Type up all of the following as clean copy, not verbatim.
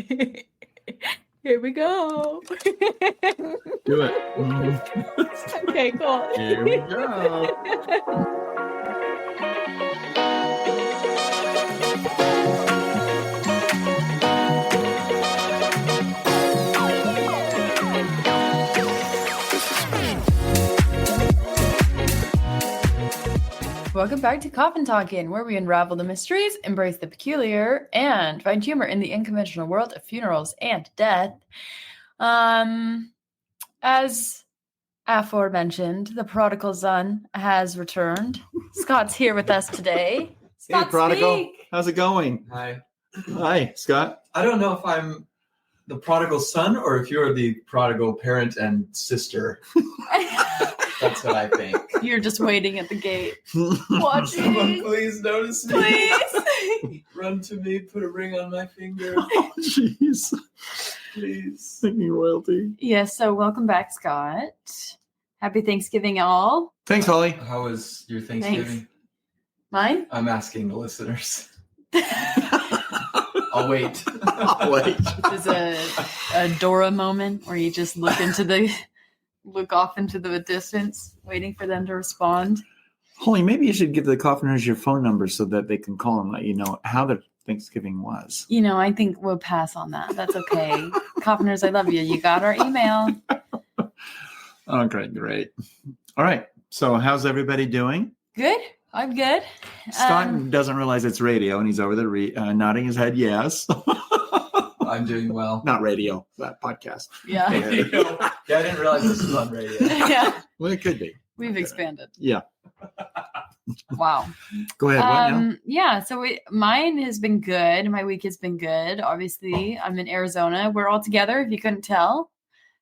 Here we go. Do it. Okay, cool. Here we go. Welcome back to Coffin Talkin', where we unravel the mysteries, embrace the peculiar, and find humor in the unconventional world of funerals and death. As aforementioned, the prodigal son has returned. Scott's here with us today. Scott, Hey, prodigal. speak. How's it going? Hi. Hi, Scott. I don't know if I'm the prodigal son or if you're the prodigal parent and sister. That's what I think. You're just waiting at the gate. Watching. Someone please notice me. Please. Run to me, put a ring on my finger. Oh, jeez. Please. Singing royalty. Yes, so welcome back, Scott. Happy Thanksgiving, all. Thanks, Holly. How was your Thanksgiving? Thanks. Mine? I'm asking the listeners. I'll wait. I'll wait. This is a Dora moment where you just look off into the distance, waiting for them to respond. Holly, maybe you should give the coffiners your phone number so that they can call and let you know how their Thanksgiving was. You know, I think we'll pass on that. That's okay. Coffiners, I love you. You got our email. Okay, great. All right. So how's everybody doing? Good. I'm good. Scott doesn't realize it's radio, and he's over there nodding his head yes. I'm doing well. Not radio, but podcast. Yeah. Yeah, I didn't realize this was on radio. Yeah. Well, it could be. We've expanded. Yeah. Wow. Go ahead. What now? Yeah, so mine has been good. My week has been good. Obviously, I'm in Arizona. We're all together, if you couldn't tell.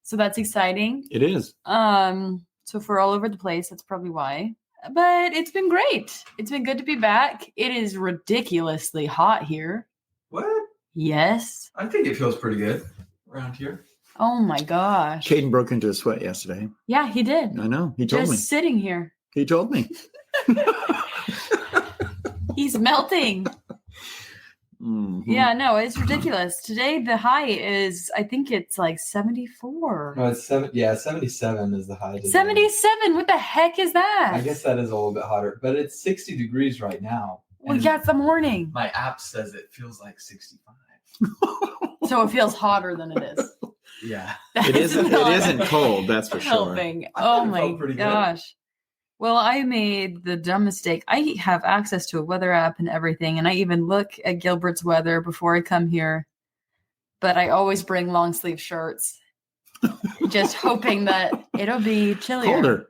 So that's exciting. It is. So if we're all over the place, that's probably why. But it's been great. It's been good to be back. It is ridiculously hot here. What? Yes. I think it feels pretty good around here. Oh my gosh. Caden broke into a sweat yesterday. Yeah, he did. I know. He told Just me. sitting here. He told me. He's melting. Mhm. Yeah, no, it's ridiculous. Today the high is, I think it's like 74. No, it's 77 is the high today. 77. What the heck is that? I guess that is a little bit hotter, but it's 60 degrees right now. Well, And yeah, it's the morning. my app says it feels like 65. So it feels hotter than it is. Yeah. That It is isn't. It not isn't cold. That's for sure. helping. I thought Oh it my felt pretty good. gosh. Well, I made the dumb mistake. I have access to a weather app and everything, and I even look at Gilbert's weather before I come here. But I always bring long sleeve shirts, just hoping that it'll be chillier. Colder.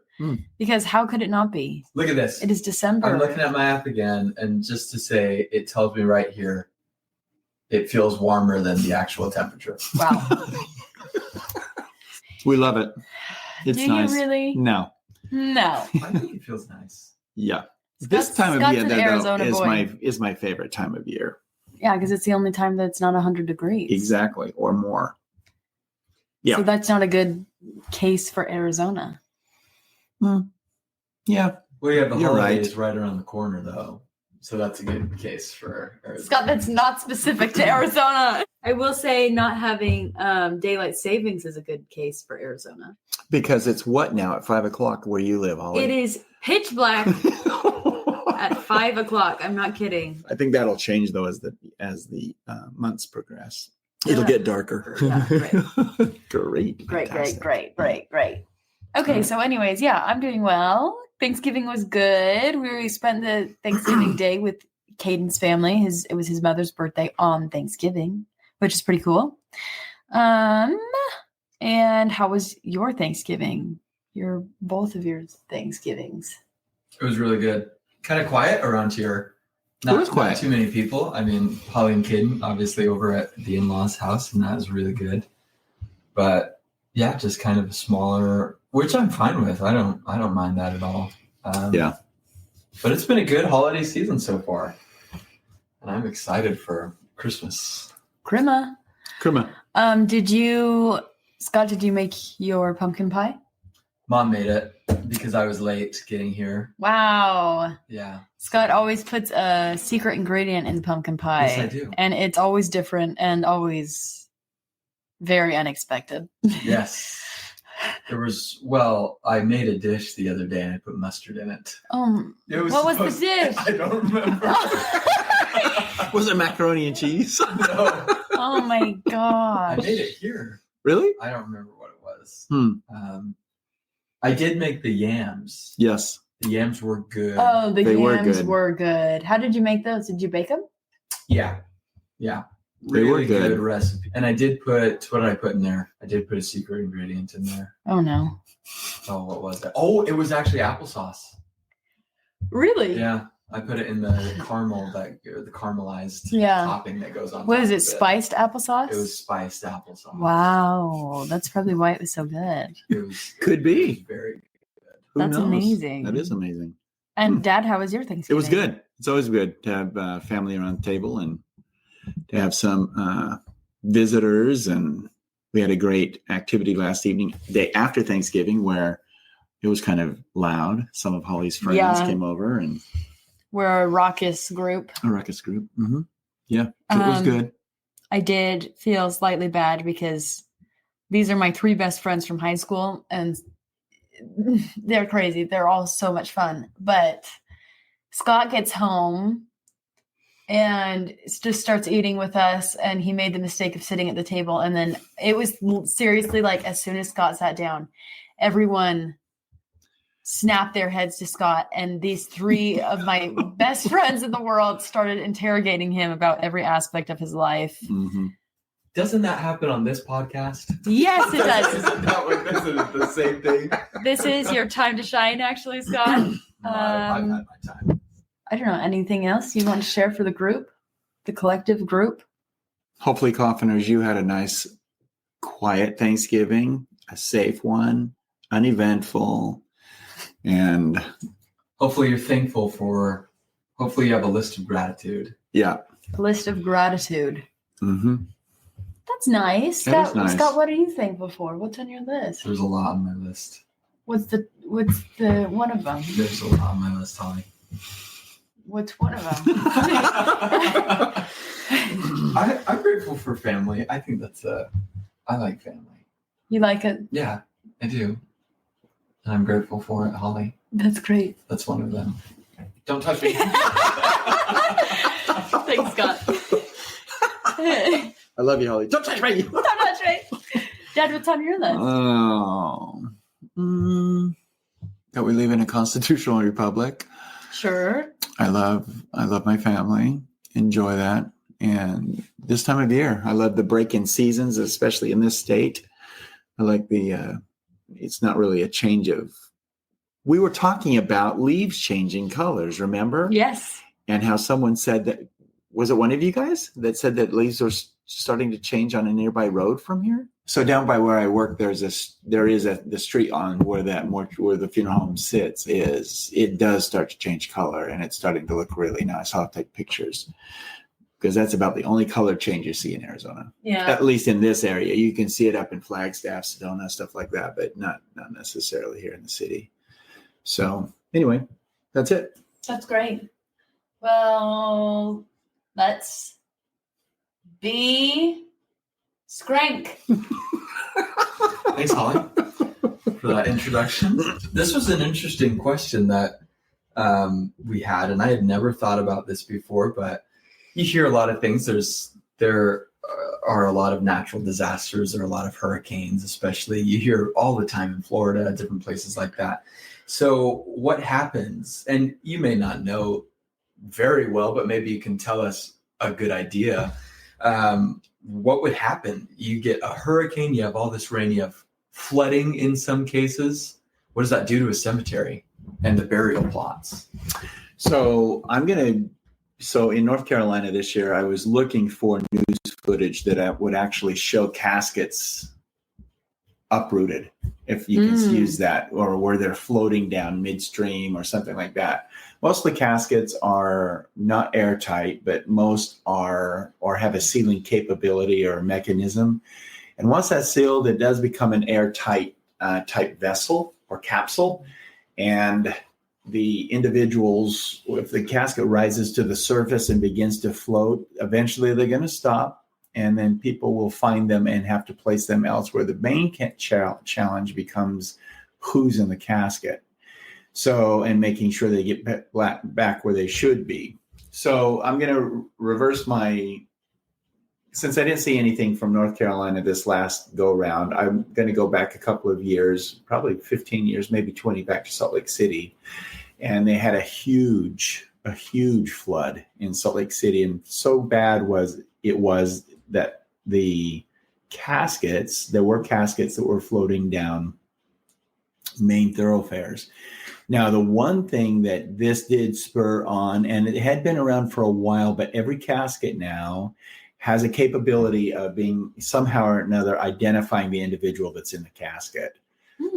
Because how could it not be? Look at this. It is December. I'm looking at my app again, and just to say, it tells me right here, it feels warmer than the actual temperature. Wow. We love it. It's Do nice. you really? No. No. I think it feels nice. Yeah. This Scott's- time of Scott's year an though, Arizona boy. is my favorite time of year. Yeah, because it's the only time that it's not 100 degrees. Exactly, or more. Yeah. So that's not a good case for Arizona. Yeah. We have the You're holidays right around the corner, though. So that's a good case for Arizona. Scott, that's not specific to Arizona. I will say not having daylight savings is a good case for Arizona. Because it's what now at 5:00 where you live, Holly? It is pitch black at 5 o'clock. I'm not kidding. I think that'll change though as the months progress. It'll get darker. Yeah, Great. Great. Okay, so anyways, yeah, I'm doing well. Thanksgiving was good. We spent the Thanksgiving day with Caden's family. It was his mother's birthday on Thanksgiving, which is pretty cool. And how was your Thanksgiving? Both of your Thanksgivings. It was really good. Kind of quiet around here. It was quiet. Not too many people. I mean, Holly and Caden obviously over at the in-laws' house, and that was really good. But yeah, just kind of smaller, which I'm fine with. I don't mind that at all. Yeah. But it's been a good holiday season so far, and I'm excited for Christmas. Crema. Scott, did you make your pumpkin pie? Mom made it because I was late getting here. Wow. Yeah. Scott always puts a secret ingredient in pumpkin pie. Yes, I do. And it's always different and always Very unexpected. Yes. I made a dish the other day and I put mustard in it. What was the dish? I don't remember. Was it macaroni and cheese? No. Oh my gosh. I made it here. Really? I don't remember what it was. I did make the yams. Yes. The yams were good. Oh, the They yams were good. were good. How did you make those? Did you bake them? Yeah. They were Really good. recipe. And I did what did I put in there? I did put a secret ingredient in there. Oh no. Oh, what was it? Oh, it was actually applesauce. Really? Yeah. I put it in the caramel, the caramelized Yeah. topping that goes on. What is top it? of Spiced applesauce? It was spiced applesauce. Wow. That's probably why it was so good. It was Could be. It was very good. Who That's knows? amazing. That is amazing. And Dad, how was your Thanksgiving? It was good. It's always good to have family around the table and to have some visitors. And we had a great activity last evening, day after Thanksgiving, where it was kind of loud. Some of Holly's friends came over and we're a raucous group. a ruckus group. Mm-hmm. Yeah, it was good. I did feel slightly bad because these are my 3 best friends from high school, and they're crazy. They're all so much fun. But Scott gets home and just starts eating with us, and he made the mistake of sitting at the table. And then it was seriously like as soon as Scott sat down, everyone snapped their heads to Scott, and these 3 of my best friends in the world started interrogating him about every aspect of his life. Mm-hmm. Doesn't that happen on this podcast? Yes, it does. Isn't the same thing? This is your time to shine, actually, Scott. I've had my time. I don't know. Anything else you want to share for the group, the collective group? Hopefully, coffiners, you had a nice, quiet Thanksgiving, a safe one, uneventful, and hopefully you're thankful for. Hopefully you have a list of gratitude. Yeah, a list of gratitude. Mm-hmm. That's nice. That Scott, is nice. Scott, what are you thankful for? What's on your list? There's a lot on my list. What's the one of them? There's a lot on my list, Holly. What's one of them? I'm grateful for family. I think I like family. You like it? Yeah, I do. And I'm grateful for it, Holly. That's great. That's one of them. Don't touch me. Thanks, Scott. I love you, Holly. Don't touch me. Don't touch me. Dad, what's on your list? That we live in a constitutional republic. Sure. I love my family. Enjoy that. And this time of year, I love the break-in seasons, especially in this state. I like it's not really a change of. We were talking about leaves changing colors, remember? Yes. And how someone said that, was it one of you guys that said that leaves are starting to change on a nearby road from here? So down by where I work, there is the street on where the funeral home sits it does start to change color, and it's starting to look really nice. I'll take pictures because that's about the only color change you see in Arizona. Yeah. At least in this area, you can see it up in Flagstaff, Sedona, stuff like that, but not necessarily here in the city. So anyway, that's it. That's great. Well, let's be Skrank. Thanks, Holly, for that introduction. This was an interesting question that we had, and I had never thought about this before, but you hear a lot of things. There are a lot of natural disasters. There are a lot of hurricanes, especially. You hear all the time in Florida, different places like that. So what happens, and you may not know very well, but maybe you can tell us a good idea. What would happen? You get a hurricane, you have all this rain, you have flooding in some cases. What does that do to a cemetery and the burial plots? So in North Carolina this year, I was looking for news footage that would actually show caskets uprooted, if you can use that, or where they're floating down midstream or something like that. Most of the caskets are not airtight, but most are or have a sealing capability or mechanism. And once that's sealed, it does become an airtight type vessel or capsule. And the individuals, if the casket rises to the surface and begins to float, eventually they're going to stop and then people will find them and have to place them elsewhere. The main challenge becomes who's in the casket. So, and making sure they get back where they should be. So I'm going to reverse since I didn't see anything from North Carolina this last go round, I'm going to go back a couple of years, probably 15 years, maybe 20, back to Salt Lake City. And they had a huge flood in Salt Lake City. And so bad was that the caskets, there were caskets that were floating down main thoroughfares. Now, the one thing that this did spur on, and it had been around for a while, but every casket now has a capability of being somehow or another identifying the individual that's in the casket.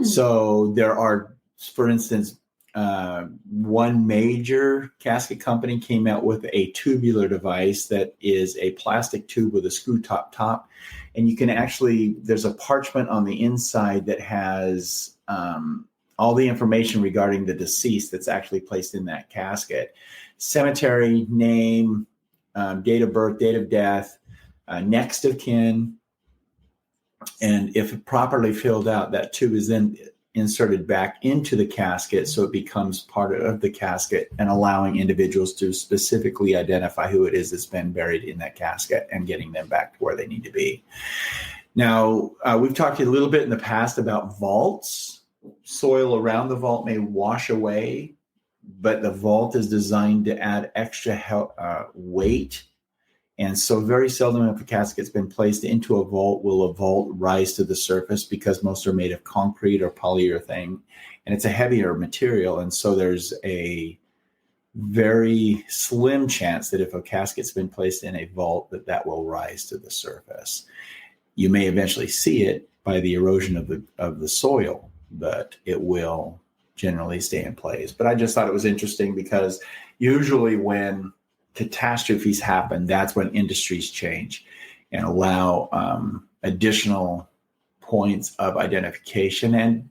So there are, for instance, one major casket company came out with a tubular device that is a plastic tube with a screw top. And you can actually, there's a parchment on the inside that has all the information regarding the deceased that's actually placed in that casket. Cemetery, name, date of birth, date of death, next of kin. And if properly filled out, that tube is then inserted back into the casket, so it becomes part of the casket and allowing individuals to specifically identify who it is that's been buried in that casket and getting them back to where they need to be. Now, we've talked a little bit in the past about vaults. Soil around the vault may wash away, but the vault is designed to add extra weight. And so very seldom if a casket's been placed into a vault will a vault rise to the surface, because most are made of concrete or polyurethane, and it's a heavier material. And so there's a very slim chance that if a casket's been placed in a vault, that will rise to the surface. You may eventually see it by the erosion of the soil, but it will generally stay in place. But I just thought it was interesting because usually when catastrophes happen, that's when industries change and allow additional points of identification. And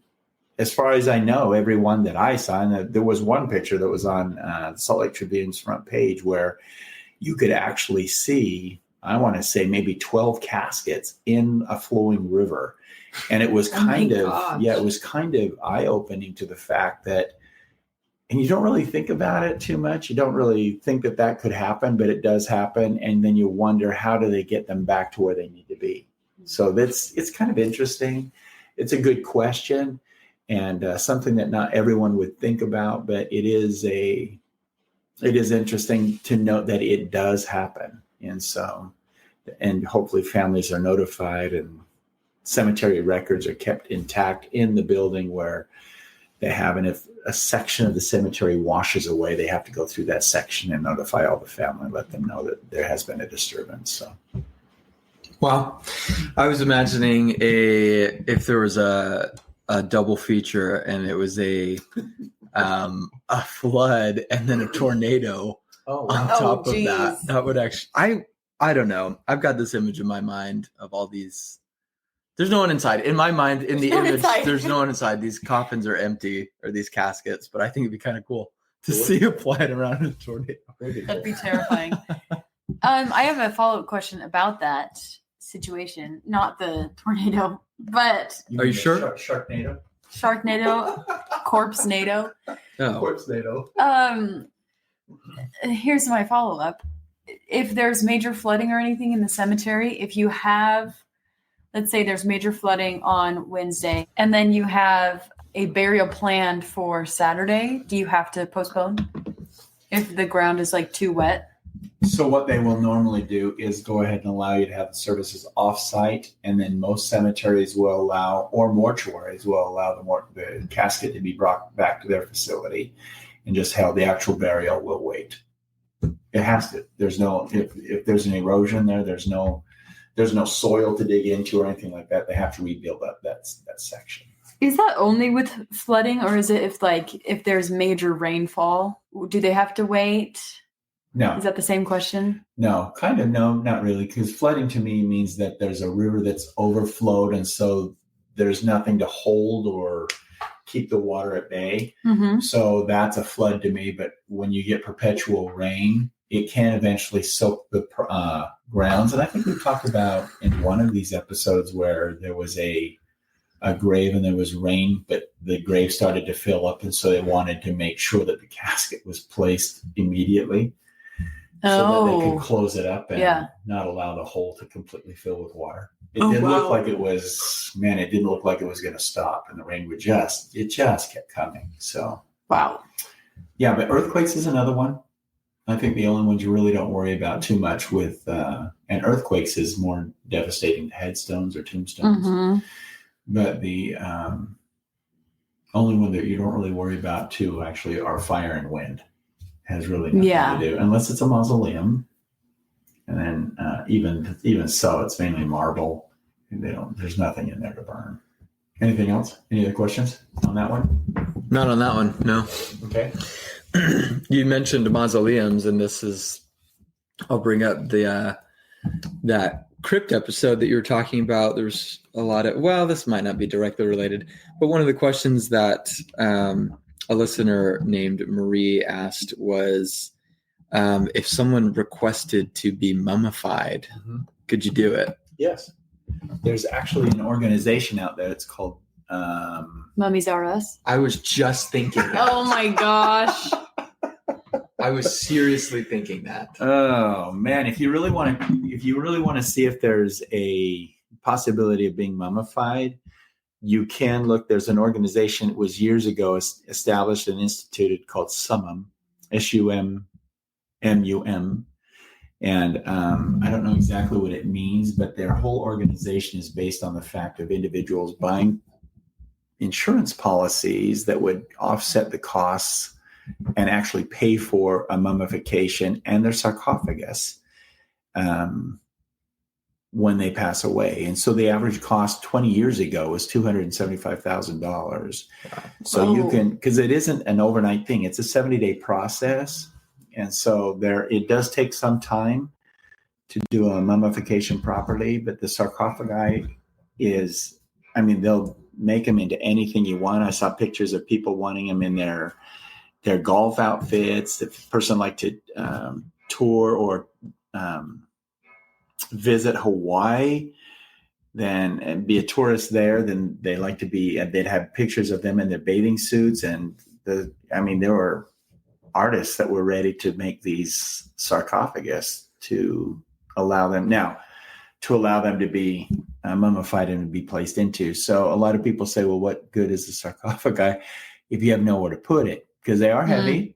as far as I know, every one that I saw, and there was one picture that was on the Salt Lake Tribune's front page where you could actually see, I want to say maybe 12 caskets in a flowing river. And it was kind of eye-opening to the fact that, and you don't really think about it too much. You don't really think that could happen, but it does happen. And then you wonder, how do they get them back to where they need to be? So it's kind of interesting. It's a good question, and something that not everyone would think about, but it is interesting to note that it does happen. And so, and hopefully families are notified and cemetery records are kept intact in the building where they have. And if a section of the cemetery washes away, they have to go through that section and notify all the family, let them know that there has been a disturbance. So, well, I was imagining if there was a double feature and it was a flood and then a tornado on top of that would actually, I don't know. I've got this image in my mind of all these. There's no one inside. In my mind, in the image, there's no one inside. These coffins are empty, or these caskets. But I think it'd be kind of cool to see it flying around in a tornado. That'd be terrifying. I have a follow-up question about that situation. Not the tornado, but... Are you sure? Sharknado? Corpse-nado. Oh. Corpse-nado. Here's my follow-up. If there's major flooding or anything in the cemetery, if you have... Let's say there's major flooding on Wednesday, and then you have a burial planned for Saturday. Do you have to postpone if the ground is like too wet? So what they will normally do is go ahead and allow you to have the services off-site, and then most cemeteries will allow, or mortuaries will allow the casket to be brought back to their facility, and just how the actual burial will wait. It has to. There's no, if there's an erosion there, there's no soil to dig into or anything like that. They have to rebuild that section. Is that only with flooding, or is it if there's major rainfall? Do they have to wait? No. Is that the same question? No, kind of. No, not really. Because flooding to me means that there's a river that's overflowed, and so there's nothing to hold or keep the water at bay. Mm-hmm. So that's a flood to me. But when you get perpetual rain, it can eventually soak the grounds. And I think we talked about in one of these episodes where there was a grave and there was rain, but the grave started to fill up. And so they wanted to make sure that the casket was placed immediately so that they could close it up and not allow the hole to completely fill with water. It didn't look like it was, it didn't look like it was going to stop, and the rain would just kept coming. So, wow. Yeah, but earthquakes is another one. I think the only ones you really don't worry about too much with, and earthquakes is more devastating to headstones or tombstones. Mm-hmm. But the only one that you don't really worry about too actually are fire and wind. Has really nothing to do, unless it's a mausoleum. And then even so, it's mainly marble. And there's nothing in there to burn. Anything else? Any other questions on that one? Not on that one, no. Okay. You mentioned mausoleums, and I'll bring up that crypt episode that you were talking about. There's a lot of, this might not be directly related, but one of the questions that a listener named Marie asked was, if someone requested to be mummified, could you do it? Yes. There's actually an organization out there. It's called Mummies R Us. I was just thinking that. Oh my gosh. I was seriously thinking that. Oh man, if you really want to see if there's a possibility of being mummified, you can look. There's an organization. It was years ago established and instituted called SUMM, SUMMUM. And I don't know exactly what it means, but their whole organization is based on the fact of individuals buying insurance policies that would offset the costs and actually pay for a mummification and their sarcophagus when they pass away. And so the average cost 20 years ago was $275,000. So you can, because it isn't an overnight thing, it's a 70-day process. And so it does take some time to do a mummification properly, but the sarcophagi they'll make them into anything you want. I saw pictures of people wanting them in their golf outfits. If a person like to tour or visit Hawaii, then and be a tourist there, then they like to be. They'd have pictures of them in their bathing suits, and there were artists that were ready to make these sarcophagus to allow them to be mummified and be placed into. So a lot of people say, well, what good is the sarcophagi if you have nowhere to put it? Because they are heavy.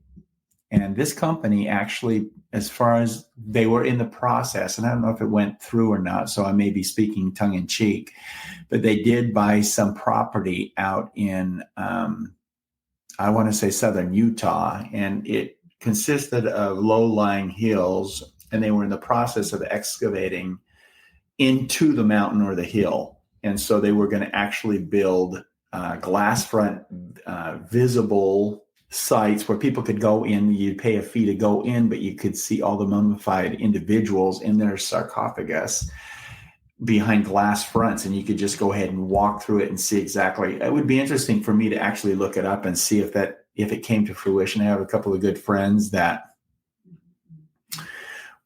And this company actually, as far as they were in the process, and I don't know if it went through or not, so I may be speaking tongue in cheek, but they did buy some property out in, I want to say southern Utah, and it consisted of low-lying hills, and they were in the process of excavating into the mountain or the hill. And so they were going to actually build glass front visible sites where people could go in. You'd pay a fee to go in, but you could see all the mummified individuals in their sarcophagus behind glass fronts, and you could just go ahead and walk through it and see exactly. It would be interesting for me to actually look it up and see if it came to fruition. I have a couple of good friends that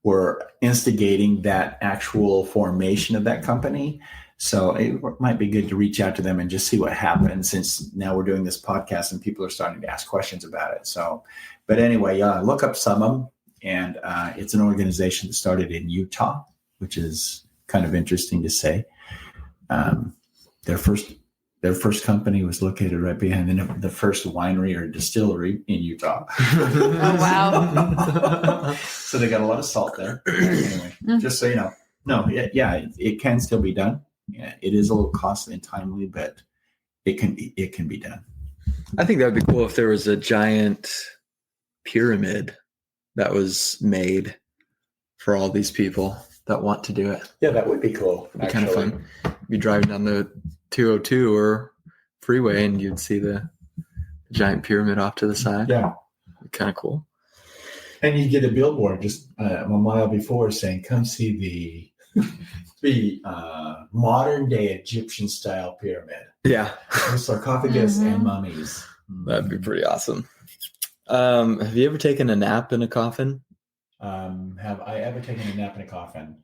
were instigating that actual formation of that company. So it might be good to reach out to them and just see what happens, since now we're doing this podcast and people are starting to ask questions about it. So, but anyway, look up SUMM, and it's an organization that started in Utah, which is kind of interesting to say. Their first company was located right behind the first winery or distillery in Utah. Oh, wow. So they got a lot of salt there. Anyway, just so you know. No, it can still be done. Yeah, it is a little costly and timely, but it can be done. I think that would be cool if there was a giant pyramid that was made for all these people that want to do it. Yeah, that would be cool. It'd be kind of fun. You'd be driving down the 202 or freeway and you'd see the giant pyramid off to the side. Yeah. Kind of cool. And you get a billboard just a mile before saying, come see the modern day Egyptian style pyramid. Yeah. With sarcophagus and mummies. That'd be pretty awesome. Have you ever taken a nap in a coffin? Have I ever taken a nap in a coffin?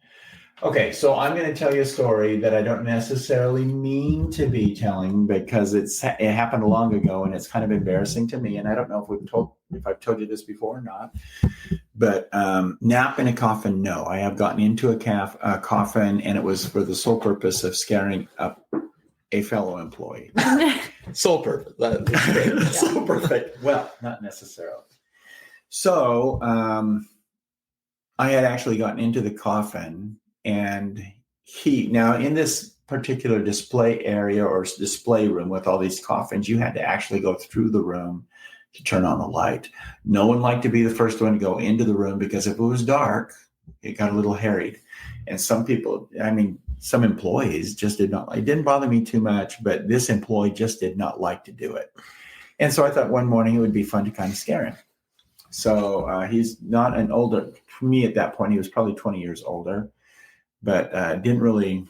Okay, so I'm going to tell you a story that I don't necessarily mean to be telling because it happened long ago and it's kind of embarrassing to me. And I don't know if I've told you this before or not. But nap in a coffin, no. I have gotten into a coffin, and it was for the sole purpose of scaring up a fellow employee. Sole purpose. That's great. So perfect. Well, not necessarily. So I had actually gotten into the coffin, and now in this particular display area or display room with all these coffins, you had to actually go through the room to turn on the light. No one liked to be the first one to go into the room because if it was dark, it got a little harried. And some employees just did not like it. Didn't bother me too much, but this employee just did not like to do it. And so I thought one morning it would be fun to kind of scare him. So he's not an older, for me at that point, he was probably 20 years older, but didn't really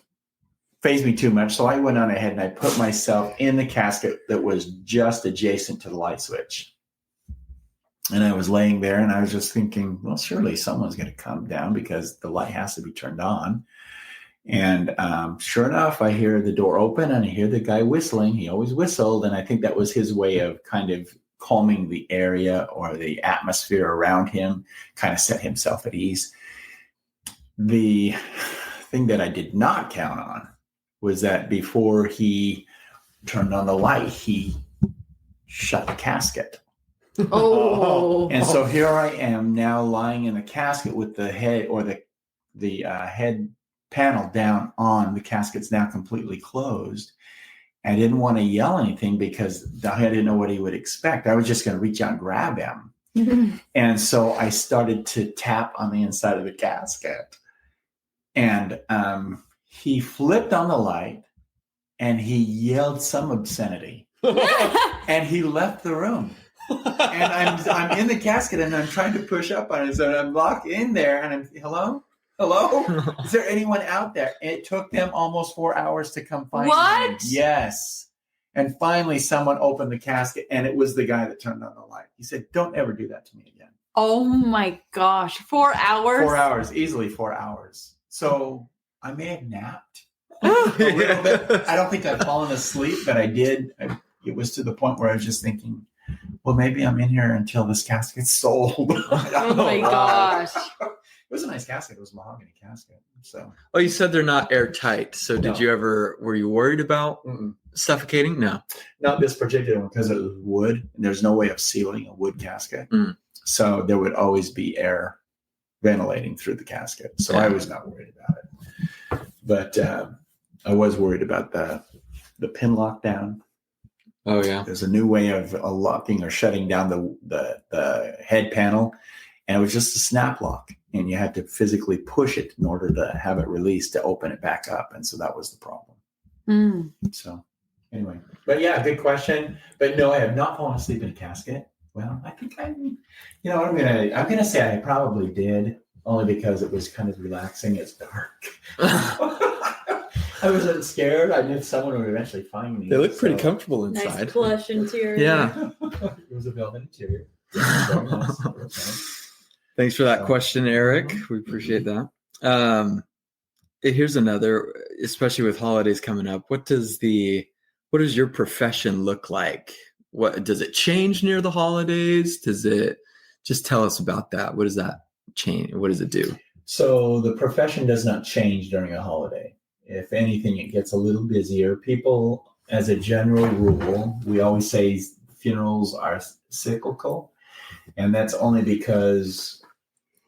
faze me too much. So I went on ahead and I put myself in the casket that was just adjacent to the light switch. And I was laying there and I was just thinking, well, surely someone's going to come down because the light has to be turned on. And sure enough, I hear the door open and I hear the guy whistling. He always whistled. And I think that was his way of kind of calming the area or the atmosphere around him, kind of set himself at ease. The thing that I did not count on was that before he turned on the light, he shut the casket. Oh. And so here I am now lying in the casket with the head or the head panel down on. The casket's now completely closed. I didn't want to yell anything because I didn't know what he would expect. I was just going to reach out and grab him. And so I started to tap on the inside of the casket. And he flipped on the light and he yelled some obscenity. And he left the room. And I'm in the casket and I'm trying to push up on it. So I'm locked in there and I'm, hello? Is there anyone out there? It took them almost 4 hours to come find me. Yes. And finally someone opened the casket and it was the guy that turned on the light. He said, don't ever do that to me again. Oh my gosh. 4 hours? 4 hours, easily 4 hours. So I may have napped a little bit. I don't think I've fallen asleep, but I did. It was to the point where I was just thinking, well, maybe I'm in here until this casket's sold. Oh my gosh. It was a nice casket. It was a mahogany casket. So. Oh, you said they're not airtight. So were you worried about suffocating? No. Not this particular one because it was wood and there's no way of sealing a wood casket. Mm. So there would always be air ventilating through the casket. So I was not worried about it. But I was worried about the pin lockdown. Oh, yeah. There's a new way of locking or shutting down the head panel. And it was just a snap lock. And you had to physically push it in order to have it released to open it back up. And so that was the problem. Mm. So anyway, but yeah, good question. But no, I have not fallen asleep in a casket. Well, I think I'm going to say I probably did only because it was kind of relaxing. It's dark. I wasn't scared. I knew someone would eventually find me. They look pretty comfortable inside. Nice plush interior. Yeah. It was a velvet interior. Very nice. Thanks for that question, Eric. We appreciate that. Here's another, especially with holidays coming up. What does your profession look like? What does it change near the holidays? Does it just tell us about that? What does that change? What does it do? So the profession does not change during a holiday. If anything, it gets a little busier. People, as a general rule, we always say funerals are cyclical. And that's only because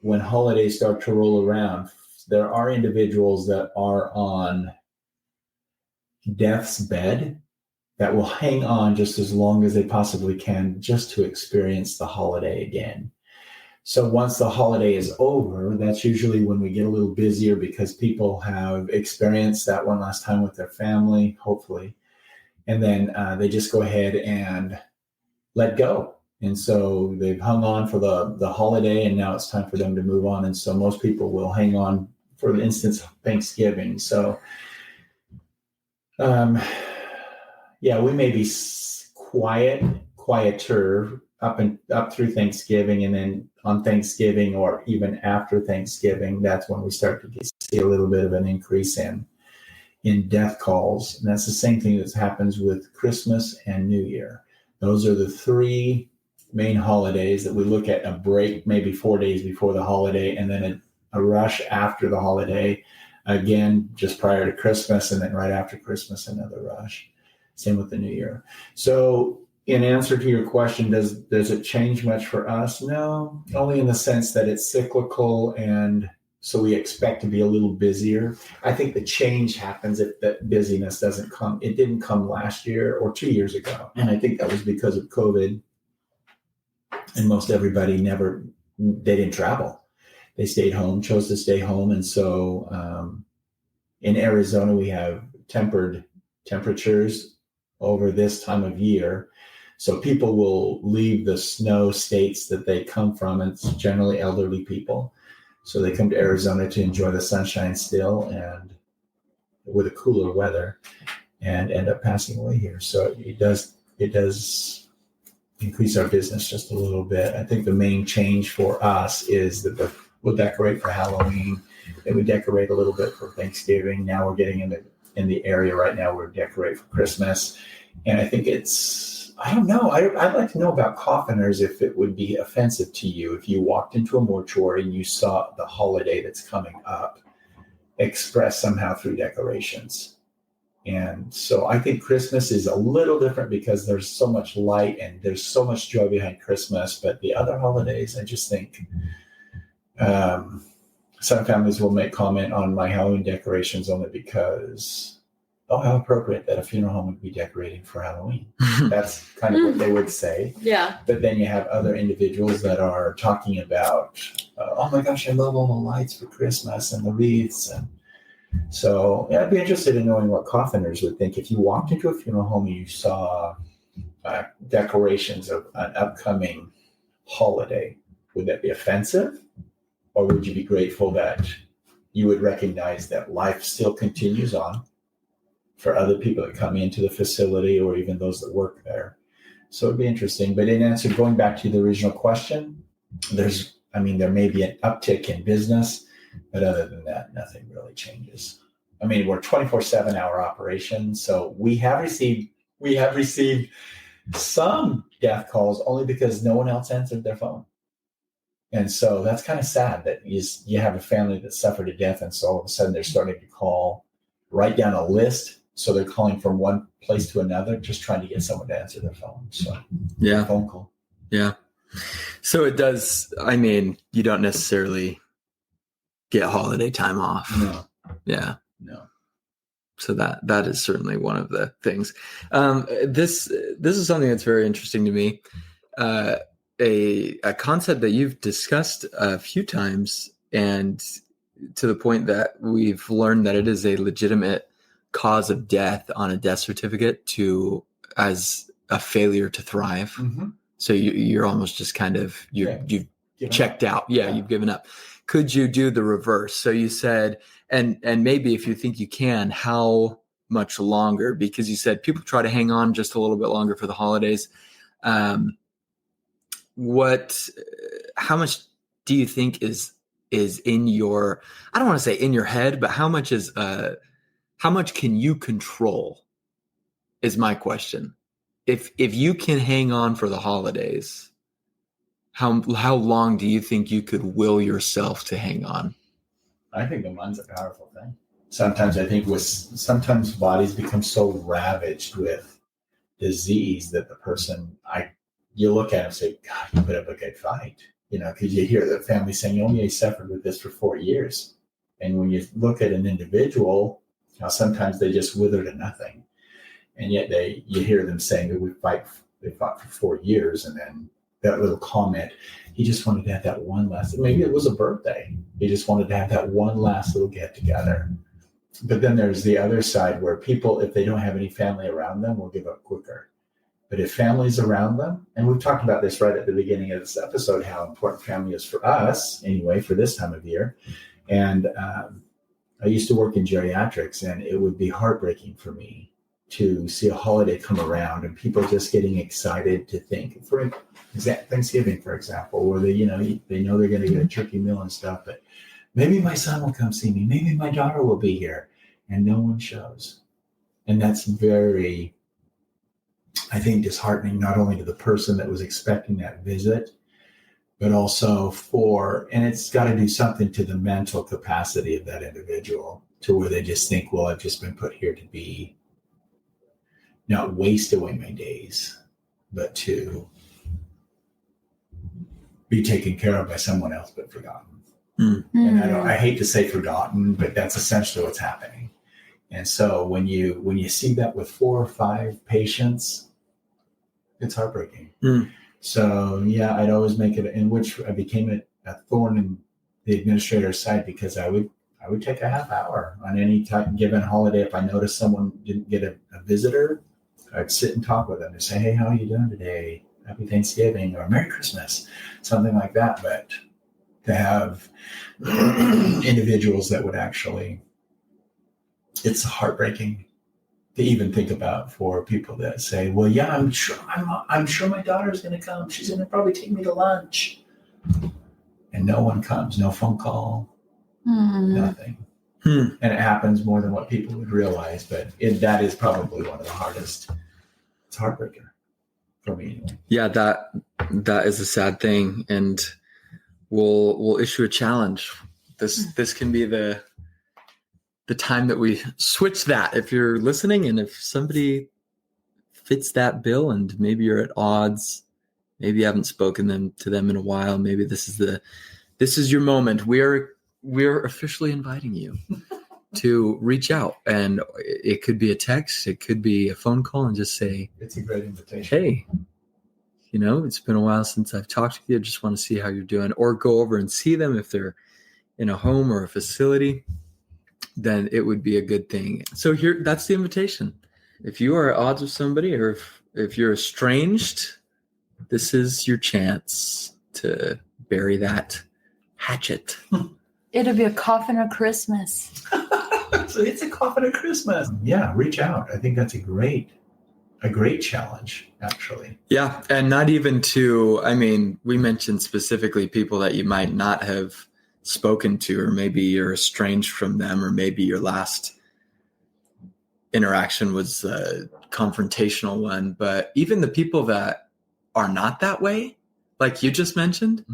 when holidays start to roll around, there are individuals that are on death's bed that will hang on just as long as they possibly can just to experience the holiday again. So once the holiday is over, that's usually when we get a little busier because people have experienced that one last time with their family, hopefully. And then they just go ahead and let go. And so they've hung on for the holiday and now it's time for them to move on. And so most people will hang on, for instance, Thanksgiving. So, we may be quieter up through Thanksgiving, and then on Thanksgiving or even after Thanksgiving, that's when we start to see a little bit of an increase in death calls. And that's the same thing that happens with Christmas and New Year. Those are the three main holidays that we look at: a break maybe 4 days before the holiday, and then a rush after the holiday, again just prior to Christmas, and then right after Christmas another rush. Same with the New Year. So in answer to your question, does it change much for us? No, only in the sense that it's cyclical, and so we expect to be a little busier. I think the change happens if that busyness doesn't come. It didn't come last year or 2 years ago, and I think that was because of COVID. And most everybody they didn't travel. They stayed home, chose to stay home, and so in Arizona we have tempered temperatures over this time of year. So people will leave the snow states that they come from. It's generally elderly people. So they come to Arizona to enjoy the sunshine still and with a cooler weather, and end up passing away here. So it does increase our business just a little bit. I think the main change for us is that we'll decorate for Halloween, then we decorate a little bit for Thanksgiving. Now we're getting in the area right now, we're decorate for Christmas. And I think I don't know. I'd like to know about coffiners, if it would be offensive to you if you walked into a mortuary and you saw the holiday that's coming up expressed somehow through decorations. And so I think Christmas is a little different because there's so much light and there's so much joy behind Christmas. But the other holidays, I just think some families will make comment on my Halloween decorations only because, oh, how appropriate that a funeral home would be decorating for Halloween. That's kind of what they would say. Yeah. But then you have other individuals that are talking about, oh my gosh, I love all the lights for Christmas and the wreaths. And so I'd be interested in knowing what coffiners would think if you walked into a funeral home and you saw decorations of an upcoming holiday. Would that be offensive? Or would you be grateful that you would recognize that life still continues on for other people that come into the facility or even those that work there? So it'd be interesting. But in answer, going back to the original question, there may be an uptick in business, but other than that, nothing really changes. I mean, we're 24/7 hour operation. So we have received some death calls only because no one else answered their phone. And so that's kind of sad that you have a family that suffered a death, and so all of a sudden they're starting to write down a list. So they're calling from one place to another, just trying to get someone to answer their phone. So yeah, phone call. Yeah. So it does. I mean, you don't necessarily get holiday time off. No. Yeah. No. So that is certainly one of the things. This is something that's very interesting to me. A concept that you've discussed a few times, and to the point that we've learned that it is a legitimate cause of death on a death certificate as a failure to thrive. Mm-hmm. So you're almost just kind of you've checked out. Yeah, you've given up. Could you do the reverse? So you said, and maybe if you think you can, how much longer? Because you said people try to hang on just a little bit longer for the holidays. How much do you think is in your, I don't want to say in your head, but how much can you control is my question. If you can hang on for the holidays, how long do you think you could will yourself to hang on? I think a month's a powerful thing. Sometimes I think sometimes bodies become so ravaged with disease that the person, you look at him and say, God, you put up a good fight. Because you hear the family saying, you suffered with this for 4 years. And when you look at an individual, sometimes they just wither to nothing. And yet you hear them saying that they fought for 4 years. And then that little comment, he just wanted to have that one last, maybe it was a birthday. He just wanted to have that one last little get together. But then there's the other side where people, if they don't have any family around them, will give up quicker. But if family's around them, and we've talked about this right at the beginning of this episode, how important family is for us, anyway, for this time of year. And I used to work in geriatrics, and it would be heartbreaking for me to see a holiday come around and people just getting excited to think for Thanksgiving, for example, where they know they're going to get a turkey meal and stuff, but maybe my son will come see me. Maybe my daughter will be here, and no one shows. And that's very, I think, disheartening, not only to the person that was expecting that visit, but also and it's got to do something to the mental capacity of that individual to where they just think, well, I've just been put here to be, not waste away my days, but to be taken care of by someone else, but forgotten. And I hate to say forgotten, but that's essentially what's happening. And so when you see that with 4 or 5 patients, it's heartbreaking. So yeah, I'd always make it, in which I became a thorn in the administrator's side, because I would take a half hour on any given holiday. If I noticed someone didn't get a visitor, I'd sit and talk with them and say, hey, how are you doing today? Happy Thanksgiving or Merry Christmas, something like that. But to have individuals that would actually, it's heartbreaking to even think about, for people that say, well, yeah, I'm sure my daughter's going to come. She's going to probably take me to lunch. And no one comes, no phone call, nothing. And it happens more than what people would realize, but that is probably one of the hardest. It's a heartbreaker for me anyway. Yeah, that is a sad thing. And we'll issue a challenge. This can be the time that we switch that. If you're listening and if somebody fits that bill and maybe you're at odds, maybe you haven't spoken to them in a while, maybe this is your moment. We're officially inviting you to reach out, and it could be a text, it could be a phone call, and just say, it's a great invitation. Hey, it's been a while since I've talked to you. I just want to see how you're doing, or go over and see them if they're in a home or a facility. Then it would be a good thing. So that's the invitation. If you are at odds with somebody, or if you're estranged, this is your chance to bury that hatchet. It'll be a coffin of Christmas. So it's a coffin of Christmas. Yeah, reach out. I think that's a great challenge, actually. Yeah, and not even we mentioned specifically people that you might not have spoken to, or maybe you're estranged from them, or maybe your last interaction was a confrontational one. But even the people that are not that way, like you just mentioned,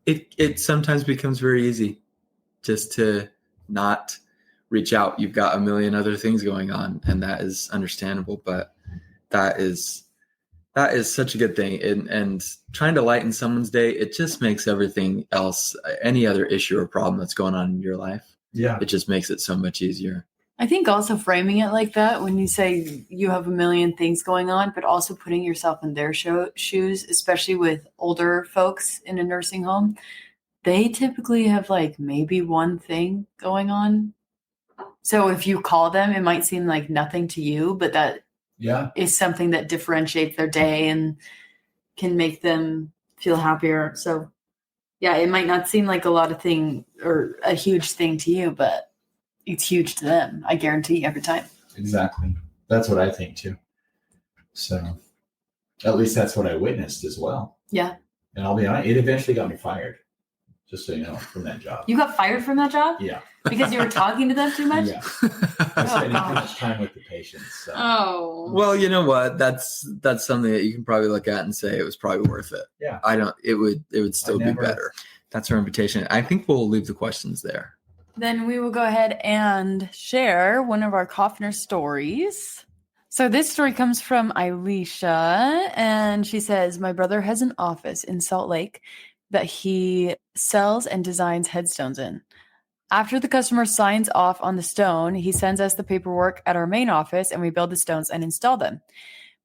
it sometimes becomes very easy just to not reach out. You've got a million other things going on, and that is understandable, but that is such a good thing. And trying to lighten someone's day, it just makes everything else, any other issue or problem that's going on in your life, it just makes it so much easier. I think also framing it like that, when you say you have a million things going on, but also putting yourself in their shoes, especially with older folks in a nursing home, they typically have like maybe one thing going on. So if you call them, it might seem like nothing to you, but that is something that differentiates their day and can make them feel happier. So yeah, it might not seem like a lot of thing or a huge thing to you, but it's huge to them. I guarantee every time. Exactly. That's what I think too. So at least that's what I witnessed as well. Yeah. And I'll be honest, it eventually got me fired. Just so you know, from that job. You got fired from that job? Yeah. Because you were talking to them too much? Yeah. I spent too much time with the patients. So. Oh. Well, you know what? That's something that you can probably look at and say it was probably worth it. Yeah. It would still be better. That's our invitation. I think we'll leave the questions there. Then we will go ahead and share one of our coffiner stories. So this story comes from Elisha, and she says, my brother has an office in Salt Lake that he sells and designs headstones in. After the customer signs off on the stone, he sends us the paperwork at our main office, and we build the stones and install them.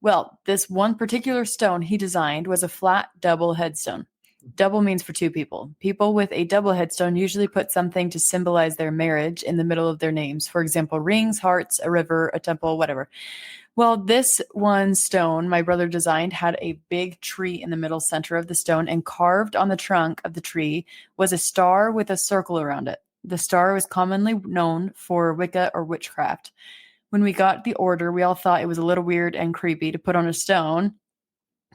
Well, this one particular stone he designed was a flat double headstone. Double means for 2 people. People with a double headstone usually put something to symbolize their marriage in the middle of their names. For example, rings, hearts, a river, a temple, whatever. Well, this one stone my brother designed had a big tree in the middle center of the stone, and carved on the trunk of the tree was a star with a circle around it. The star was commonly known for Wicca or witchcraft. When we got the order, we all thought it was a little weird and creepy to put on a stone,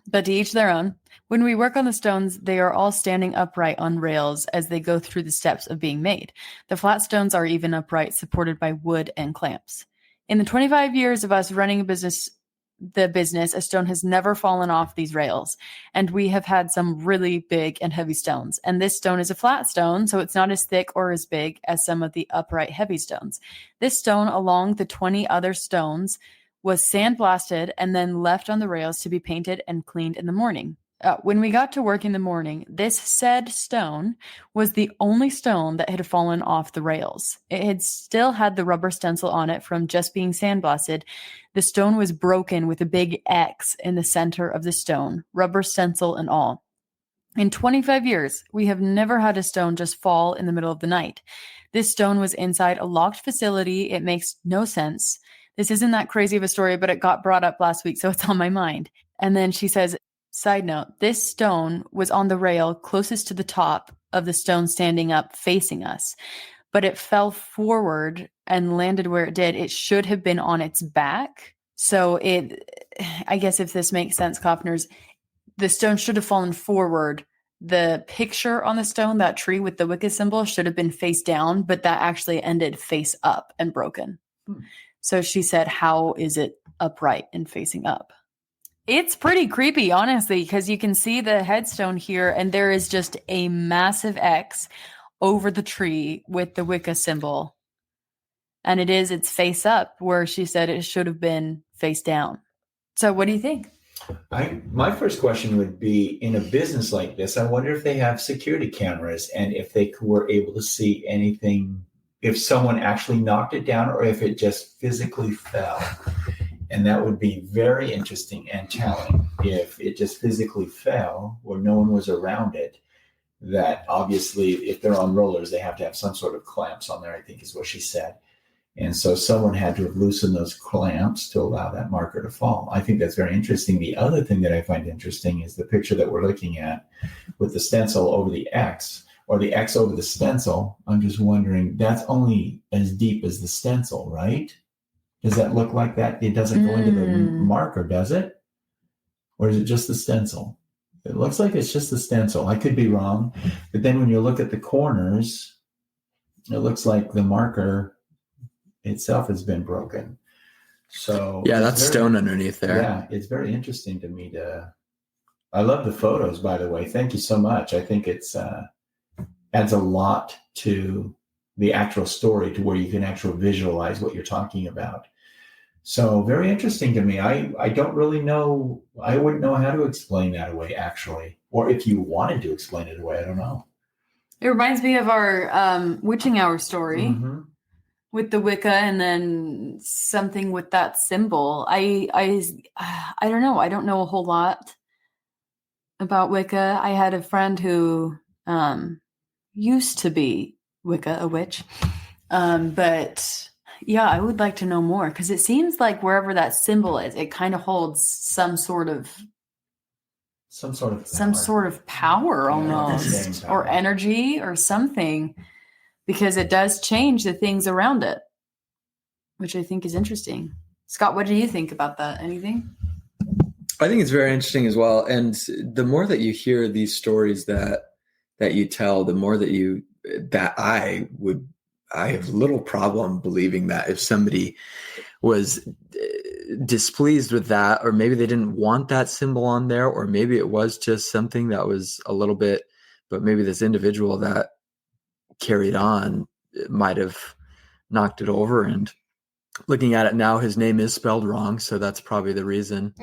but to each their own. When we work on the stones, they are all standing upright on rails as they go through the steps of being made. The flat stones are even upright, supported by wood and clamps. In the 25 years of us running a business, a stone has never fallen off these rails, and we have had some really big and heavy stones. And this stone is a flat stone, so it's not as thick or as big as some of the upright heavy stones. This stone, along the 20 other stones, was sandblasted and then left on the rails to be painted and cleaned in the morning. When we got to work in the morning, this said stone was the only stone that had fallen off the rails. It had still had the rubber stencil on it from just being sandblasted. The stone was broken with a big X in the center of the stone, rubber stencil and all. In 25 years, we have never had a stone just fall in the middle of the night. This stone was inside a locked facility. It makes no sense. This isn't that crazy of a story, but it got brought up last week, so it's on my mind. And then she says, side note, this stone was on the rail closest to the top of the stone standing up facing us, but it fell forward and landed where it did. It should have been on its back. So I guess if this makes sense, coffiners, the stone should have fallen forward. The picture on the stone, that tree with the Wicca symbol, should have been face down, but that actually ended face up and broken. So she said, how is it upright and facing up? It's pretty creepy, honestly, because you can see the headstone here, and there is just a massive X over the tree with the Wicca symbol. And it's face up, where she said it should have been face down. So what do you think? My first question would be, in a business like this, I wonder if they have security cameras and if they were able to see anything, if someone actually knocked it down or if it just physically fell. And that would be very interesting and telling if it just physically fell or no one was around it. That obviously, if they're on rollers, they have to have some sort of clamps on there, I think is what she said. And so someone had to have loosened those clamps to allow that marker to fall. I think that's very interesting. The other thing that I find interesting is the picture that we're looking at with the stencil over the X, or the X over the stencil. I'm just wondering, that's only as deep as the stencil, right? Does that look like that? It doesn't go into the marker, does it? Or is it just the stencil? It looks like it's just the stencil. I could be wrong. But then when you look at the corners, it looks like the marker itself has been broken. So yeah, that's stone underneath there. Yeah, it's very interesting to me I love the photos, by the way. Thank you so much. I think it's adds a lot to the actual story, to where you can actually visualize what you're talking about. So very interesting to me. I don't really know. I wouldn't know how to explain that away, actually. Or if you wanted to explain it away, I don't know. It reminds me of our witching hour story with the Wicca, and then something with that symbol. I don't know. I don't know a whole lot about Wicca. I had a friend who used to be Wicca, a witch. But yeah, I would like to know more, because it seems like wherever that symbol is, it kind of holds some sort of power almost, or energy or something, because it does change the things around it, which I think is interesting. Scott, what do you think about that? Anything? I think it's very interesting as well. And the more that you hear these stories that you tell, the more that I have little problem believing that if somebody was displeased with that, or maybe they didn't want that symbol on there, or maybe it was just something that was a little bit, but maybe this individual that carried on might have knocked it over. And looking at it now, his name is spelled wrong. So that's probably the reason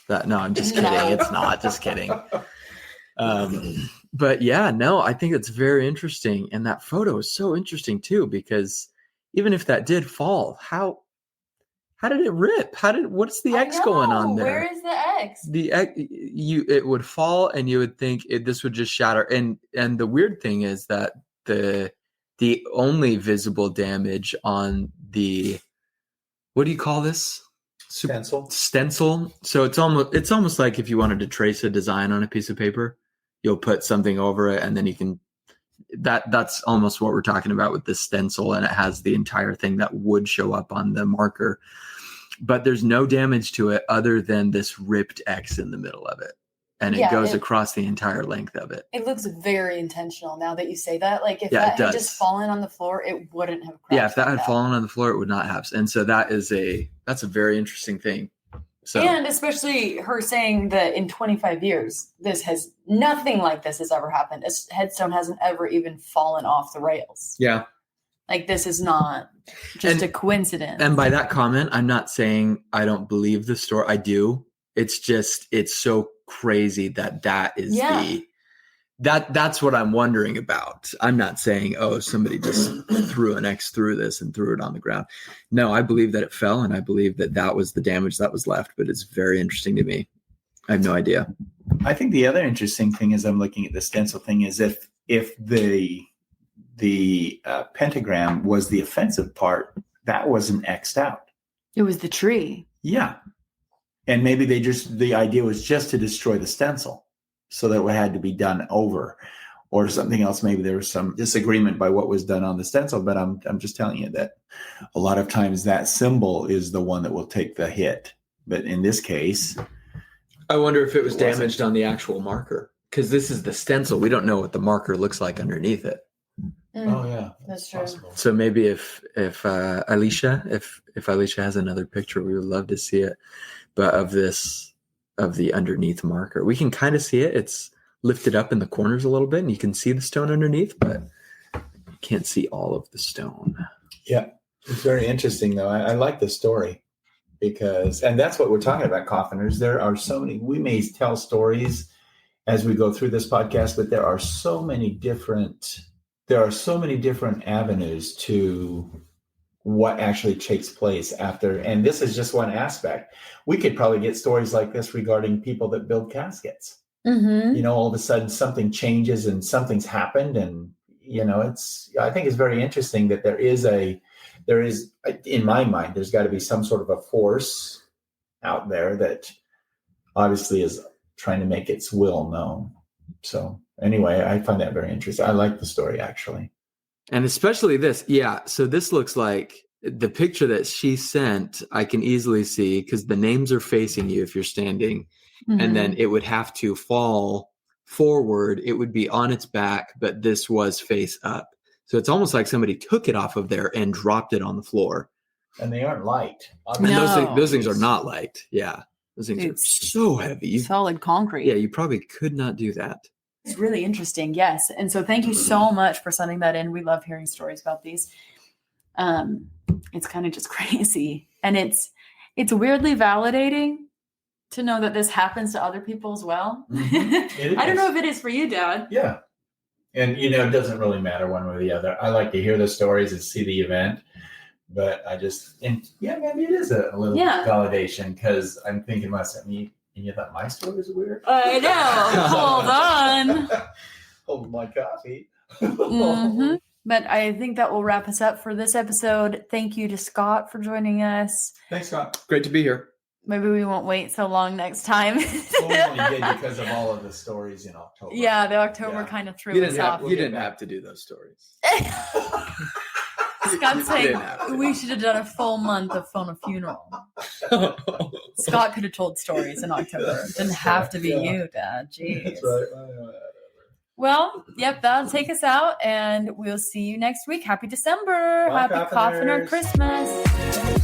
that, no, I'm just kidding. No. It's not, just kidding. But yeah, no, I think it's very interesting. And that photo is so interesting too, because even if that did fall, how did it rip? What's the X going on there? Where is the X? It would fall, and you would think this would just shatter. And the weird thing is that the only visible damage on the, what do you call this? Stencil. So it's almost like if you wanted to trace a design on a piece of paper, you'll put something over it, and then you can That's almost what we're talking about with this stencil, and it has the entire thing that would show up on the marker. But there's no damage to it other than this ripped X in the middle of it. And it goes across the entire length of it. It looks very intentional now that you say that. Like if Yeah, that had just fallen on the floor, it wouldn't have cracked. Yeah, if that had fallen on the floor, it would not have. And so that's a very interesting thing. So, and especially her saying that in 25 years, nothing like this has ever happened. A headstone hasn't ever even fallen off the rails. Yeah. Like this is not just a coincidence. And by that comment, I'm not saying I don't believe the story. I do. It's just, it's so crazy that is that's what I'm wondering about. I'm not saying, oh, somebody just threw an X through this and threw it on the ground. No, I believe that it fell, and I believe that was the damage that was left, but it's very interesting to me. I have no idea. I think the other interesting thing as I'm looking at the stencil thing is if the pentagram was the offensive part, that wasn't X'd out. It was the tree. Yeah. And maybe the idea was just to destroy the stencil so that it had to be done over or something else. Maybe there was some disagreement by what was done on the stencil, but I'm just telling you that a lot of times that symbol is the one that will take the hit. But in this case, I wonder if it was damaged on the actual marker, because this is the stencil. We don't know what the marker looks like underneath it. Oh yeah, that's true. Possible. So maybe if Alicia has another picture, we would love to see it. But of the underneath marker, we can kind of see it. It's lifted up in the corners a little bit, and you can see the stone underneath, but you can't see all of the stone. Yeah, it's very interesting though. I like the story and that's what we're talking about, coffiners. There are so many. We may tell stories as we go through this podcast, but there are so many different avenues to what actually takes place after. And this is just one aspect. We could probably get stories like this regarding people that build caskets. Mm-hmm. All of a sudden something changes and something's happened. And, I think it's very interesting that there is, in my mind, there's got to be some sort of a force out there that obviously is trying to make its will known. So anyway, I find that very interesting. I like the story, actually. And especially this. Yeah. So this looks like the picture that she sent, I can easily see, because the names are facing you if you're standing. Mm-hmm. And then it would have to fall forward. It would be on its back, but this was face up. So it's almost like somebody took it off of there and dropped it on the floor. And they aren't light. And those things are not light. Yeah. Those things are so heavy. Solid concrete. Yeah. You probably could not do that. It's really interesting. Yes. And so thank you so much for sending that in. We love hearing stories about these. It's kind of just crazy. And it's weirdly validating to know that this happens to other people as well. Mm-hmm. I don't know if it is for you, Dad. Yeah. And, it doesn't really matter one way or the other. I like to hear the stories and see the event. But maybe it is a little validation, because I'm thinking myself, and you thought my story was weird? I know. Hold on. Hold my coffee. Mm-hmm. But I think that will wrap us up for this episode. Thank you to Scott for joining us. Thanks, Scott. Great to be here. Maybe we won't wait so long next time. We did because of all of the stories in October. Yeah, the October kind of threw us off. You didn't have to do those stories. Scott's saying we should have done a full month of Phone a Funeral. Scott could have told stories in October. It didn't have to be you, Dad. Jeez. That's right. Well, yep, that'll take us out, and we'll see you next week. Happy December. Bye, Happy Coffiner Christmas.